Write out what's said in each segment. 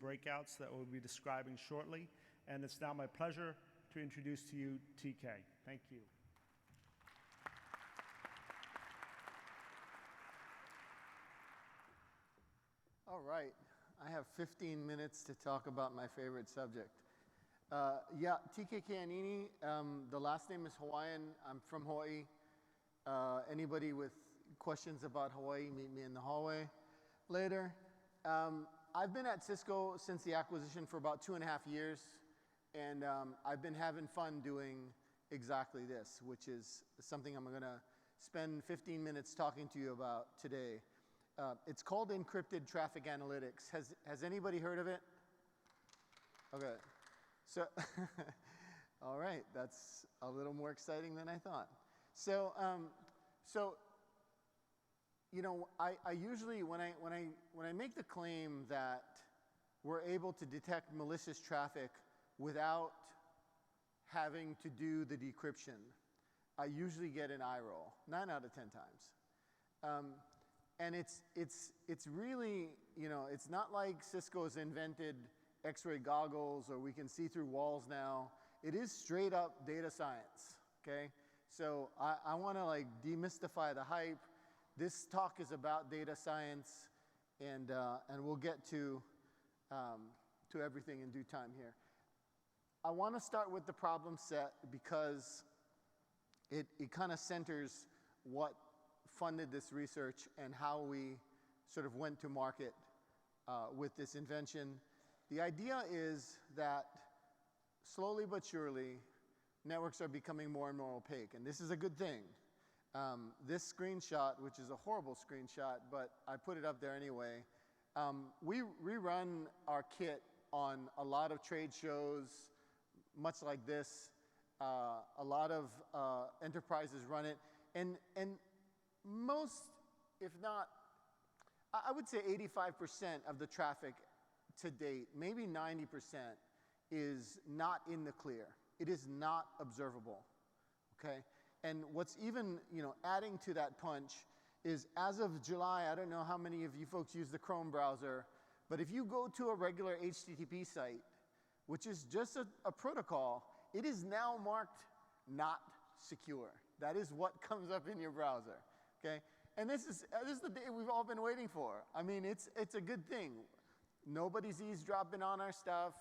breakouts that we'll be describing shortly. And it's now my pleasure to introduce to you TK. Thank you. All right. I have 15 minutes to talk about my favorite subject. Yeah, TK Keanini. The last name is Hawaiian. I'm from Hawaii. Anybody with questions about Hawaii, meet me in the hallway later. I've been at Cisco since the acquisition for about 2.5 years, and I've been having fun doing exactly this, which is something I'm going to spend 15 minutes talking to you about today. It's called encrypted traffic analytics. Has anybody heard of it? Okay. So, all right, that's a little more exciting than I thought. So, you know, I usually, when I make the claim that we're able to detect malicious traffic without having to do the decryption, I usually get an eye roll, 9 out of 10 times. And it's really, you know, it's not like Cisco's invented X-ray goggles or we can see through walls now. It is straight up data science, okay? So I want to like demystify the hype. This talk is about data science, and we'll get to everything in due time here. I want to start with the problem set because it kind of centers what funded this research and how we sort of went to market with this invention. The idea is that slowly but surely, networks are becoming more and more opaque, and this is a good thing. This screenshot, which is a horrible screenshot, but I put it up there anyway, we run our kit on a lot of trade shows, much like this. A lot of enterprises run it, and most, if not, I would say 85% of the traffic to date, maybe 90%, is not in the clear. It is not observable, okay? And what's even, you know, adding to that punch is as of July, I don't know how many of you folks use the Chrome browser, but if you go to a regular HTTP site, which is just a protocol, it is now marked not secure. That is what comes up in your browser. Okay, and this is the day we've all been waiting for. I mean, it's a good thing. Nobody's eavesdropping on our stuff.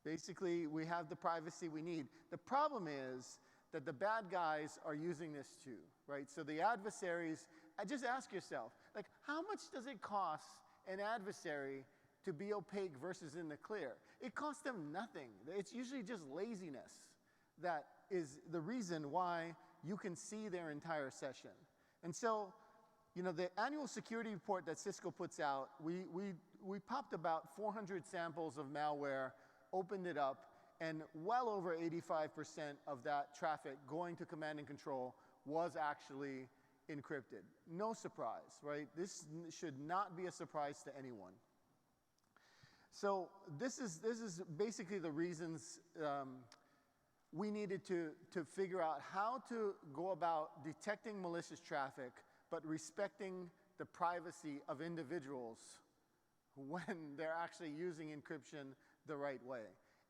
Basically, we have the privacy we need. The problem is that the bad guys are using this too, right? So the adversaries, just ask yourself, like, how much does it cost an adversary to be opaque versus in the clear? It costs them nothing. It's usually just laziness that is the reason why you can see their entire session. And so, you know, the annual security report that Cisco puts out, we popped about 400 samples of malware, opened it up, and well over 85% of that traffic going to command and control was actually encrypted. No surprise, right? This should not be a surprise to anyone. So this is basically the reasons we needed to figure out how to go about detecting malicious traffic, but respecting the privacy of individuals when they're actually using encryption the right way.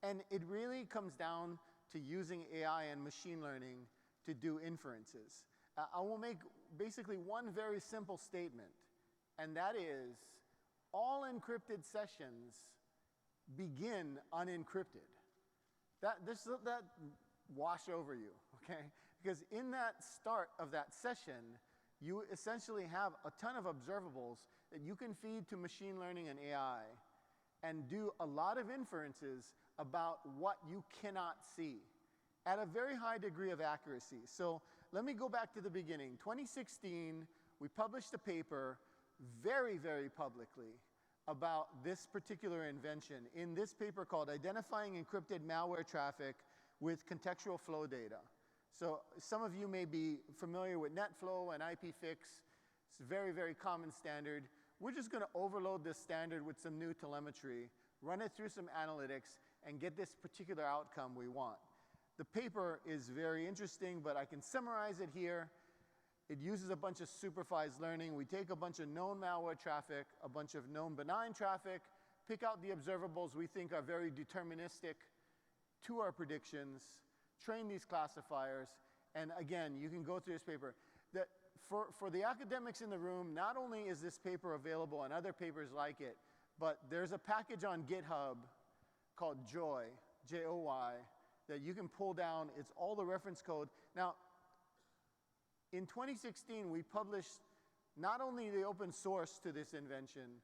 And it really comes down to using AI and machine learning to do inferences. I will make basically one very simple statement, and that is all encrypted sessions begin unencrypted. That wash over you, okay? Because in that start of that session, you essentially have a ton of observables that you can feed to machine learning and AI and do a lot of inferences about what you cannot see at a very high degree of accuracy. So let me go back to the beginning. 2016, we published a paper very, very publicly about this particular invention in this paper called Identifying Encrypted Malware Traffic with Contextual Flow Data. So some of you may be familiar with NetFlow and IPFix. It's a very, very common standard. We're just going to overload this standard with some new telemetry, run it through some analytics, and get this particular outcome we want. The paper is very interesting, but I can summarize it here. It uses a bunch of supervised learning. We take a bunch of known malware traffic, a bunch of known benign traffic, pick out the observables we think are very deterministic to our predictions, train these classifiers, and again, you can go through this paper. For the academics in the room, not only is this paper available and other papers like it, but there's a package on GitHub called Joy, J-O-Y, that you can pull down. It's all the reference code. Now, in 2016, we published not only the open source to this invention,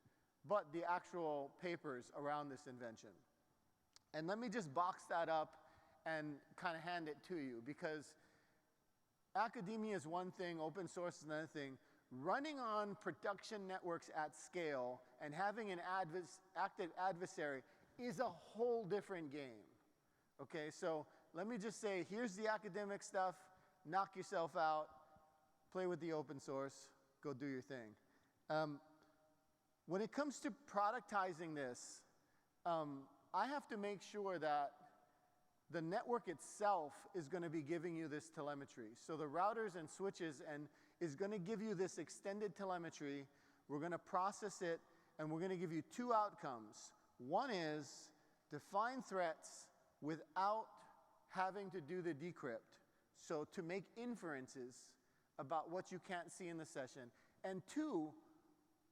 but the actual papers around this invention. And let me just box that up and kind of hand it to you, because academia is one thing, open source is another thing. Running on production networks at scale and having an active adversary is a whole different game. Okay, so let me just say, here's the academic stuff, knock yourself out, play with the open source, go do your thing. When it comes to productizing this, I have to make sure that the network itself is going to be giving you this telemetry. So the routers and switches is going to give you this extended telemetry. We're going to process it, and we're going to give you two outcomes. One is define threats without having to do the decrypt. So to make inferences about what you can't see in the session. And two,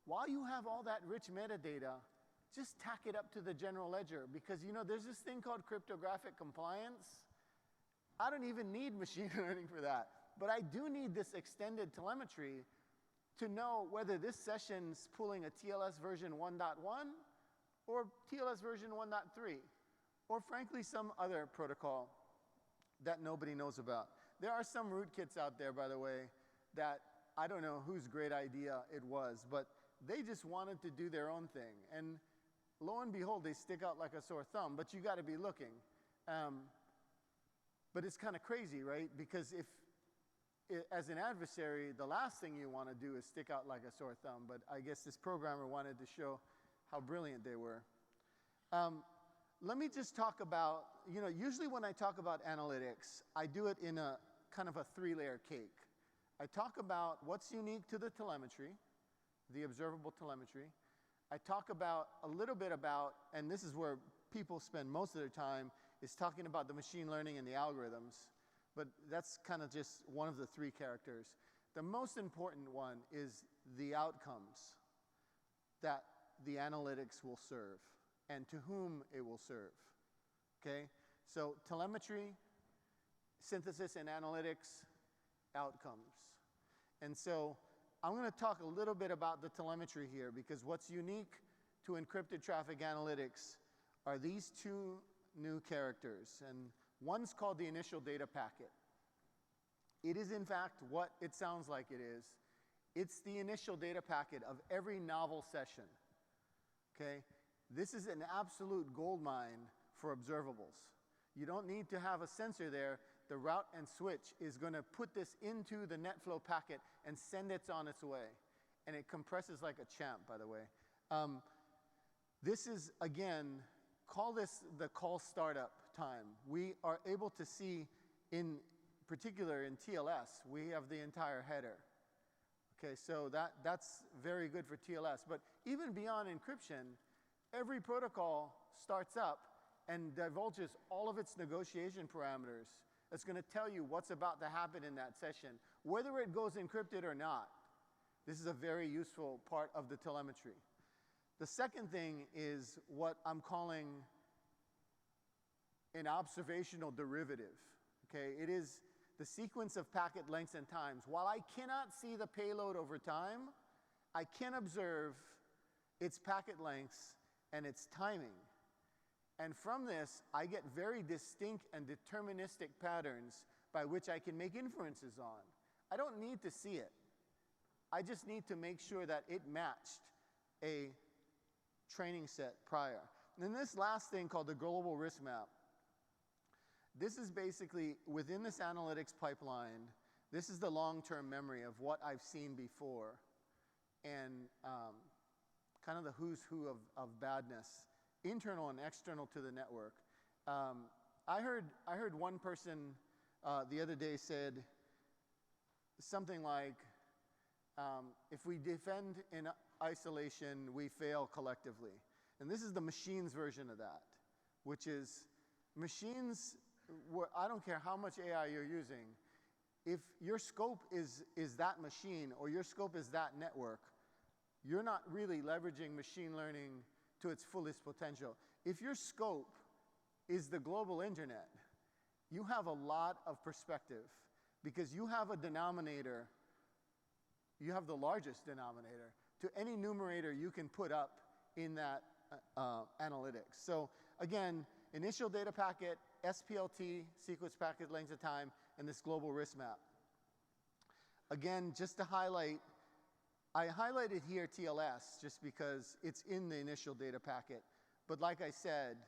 while you have all that rich metadata, just tack it up to the general ledger, because there's this thing called cryptographic compliance. I don't even need machine learning for that, but I do need this extended telemetry to know whether this session's pulling a TLS version 1.1 or TLS version 1.3, or frankly some other protocol that nobody knows about. There are some rootkits out there, by the way, that I don't know whose great idea it was, but they just wanted to do their own thing. And lo and behold, they stick out like a sore thumb, but you got to be looking. But it's kind of crazy, right? Because as an adversary, the last thing you want to do is stick out like a sore thumb. But I guess this programmer wanted to show how brilliant they were. Let me just talk about, usually when I talk about analytics, I do it in a kind of a three-layer cake. I talk about what's unique to the telemetry, the observable telemetry. I talk about a little bit about, and this is where people spend most of their time, is talking about the machine learning and the algorithms. But that's kind of just one of the three characters. The most important one is the outcomes that the analytics will serve and to whom it will serve. Okay? So telemetry, synthesis and analytics, outcomes. And so I'm going to talk a little bit about the telemetry here, because what's unique to encrypted traffic analytics are these two new characters. And one's called the initial data packet. It is, in fact, what it sounds like it is. It's the initial data packet of every novel session. Okay? This is an absolute goldmine for observables. You don't need to have a sensor there. The route and switch is going to put this into the NetFlow packet and send it on its way. And it compresses like a champ, by the way. This is, again, call this the call startup time. We are able to see, in particular in TLS, we have the entire header. Okay, so that's very good for TLS. But even beyond encryption, every protocol starts up and divulges all of its negotiation parameters. It's going to tell you what's about to happen in that session, whether it goes encrypted or not. This is a very useful part of the telemetry. The second thing is what I'm calling an observational derivative. Okay, it is the sequence of packet lengths and times. While I cannot see the payload over time, I can observe its packet lengths and its timing. And from this, I get very distinct and deterministic patterns by which I can make inferences on. I don't need to see it. I just need to make sure that it matched a training set prior. And then this last thing called the global risk map. This is basically, within this analytics pipeline, this is the long-term memory of what I've seen before, and kind of the who's who of badness, internal and external to the network. I heard one person the other day said something like, if we defend in isolation, we fail collectively. And this is the machines version of that, which is machines, I don't care how much AI you're using, if your scope is that machine or your scope is that network, you're not really leveraging machine learning to its fullest potential. If your scope is the global internet, you have a lot of perspective because you have a denominator, you have the largest denominator to any numerator you can put up in that analytics. So again, initial data packet, SPLT, sequence packet length of time, and this global risk map. Again, just to highlight, I highlighted here TLS just because it's in the initial data packet. But like I said,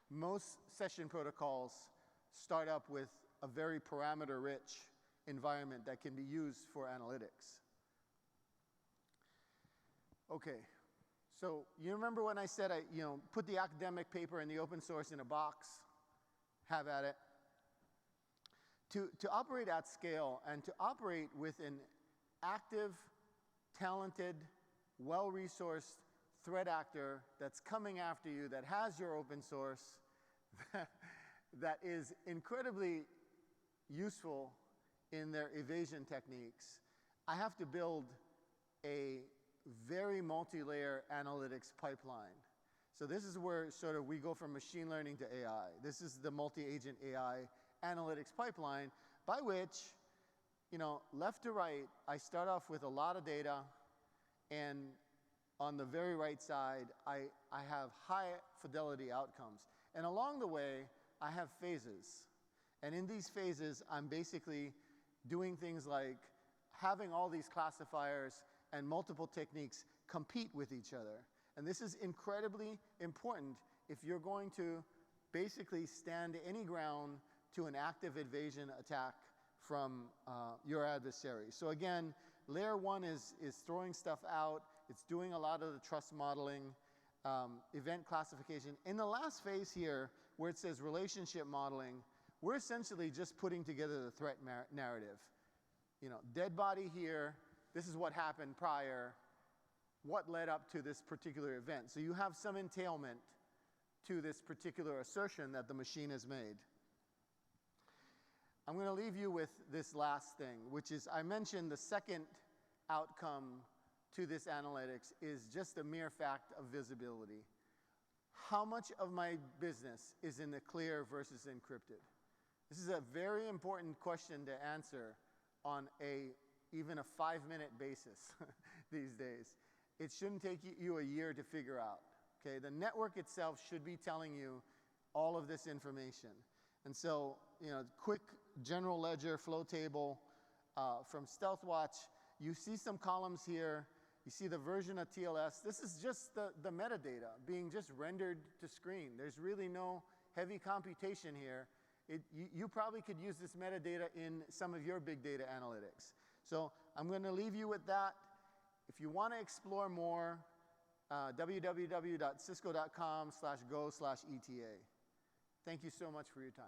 most session protocols start up with a very parameter-rich environment that can be used for analytics. Okay, so you remember when I said I put the academic paper and the open source in a box, have at it? To operate at scale and to operate with an active, talented, well-resourced threat actor that's coming after you, that has your open source, that is incredibly useful in their evasion techniques, I have to build a very multi-layer analytics pipeline. So this is where sort of we go from machine learning to AI. This is the multi-agent AI analytics pipeline by which, left to right, I start off with a lot of data, and on the very right side, I have high fidelity outcomes. And along the way, I have phases. And in these phases, I'm basically doing things like having all these classifiers and multiple techniques compete with each other. And this is incredibly important if you're going to basically stand any ground to an active evasion attack from your adversary. So again, layer one is throwing stuff out. It's doing a lot of the trust modeling, event classification. In the last phase here, where it says relationship modeling, we're essentially just putting together the threat narrative. Dead body here, this is what happened prior, what led up to this particular event. So you have some entailment to this particular assertion that the machine has made. I'm going to leave you with this last thing, which is I mentioned the second outcome to this analytics is just the mere fact of visibility. How much of my business is in the clear versus encrypted? This is a very important question to answer on even a 5-minute basis these days. It shouldn't take you a year to figure out. Okay, the network itself should be telling you all of this information. And so, quick general ledger flow table from StealthWatch. You see some columns here. You see the version of TLS. This is just the metadata being just rendered to screen. There's really no heavy computation here. You probably could use this metadata in some of your big data analytics. So I'm going to leave you with that. If you want to explore more, www.cisco.com/go/ETA. Thank you so much for your time.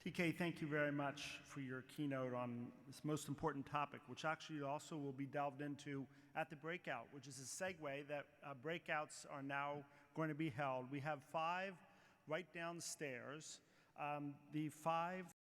TK, thank you very much for your keynote on this most important topic, which actually also will be delved into at the breakout, which is a segue that breakouts are now going to be held. We have 5 right downstairs. The 5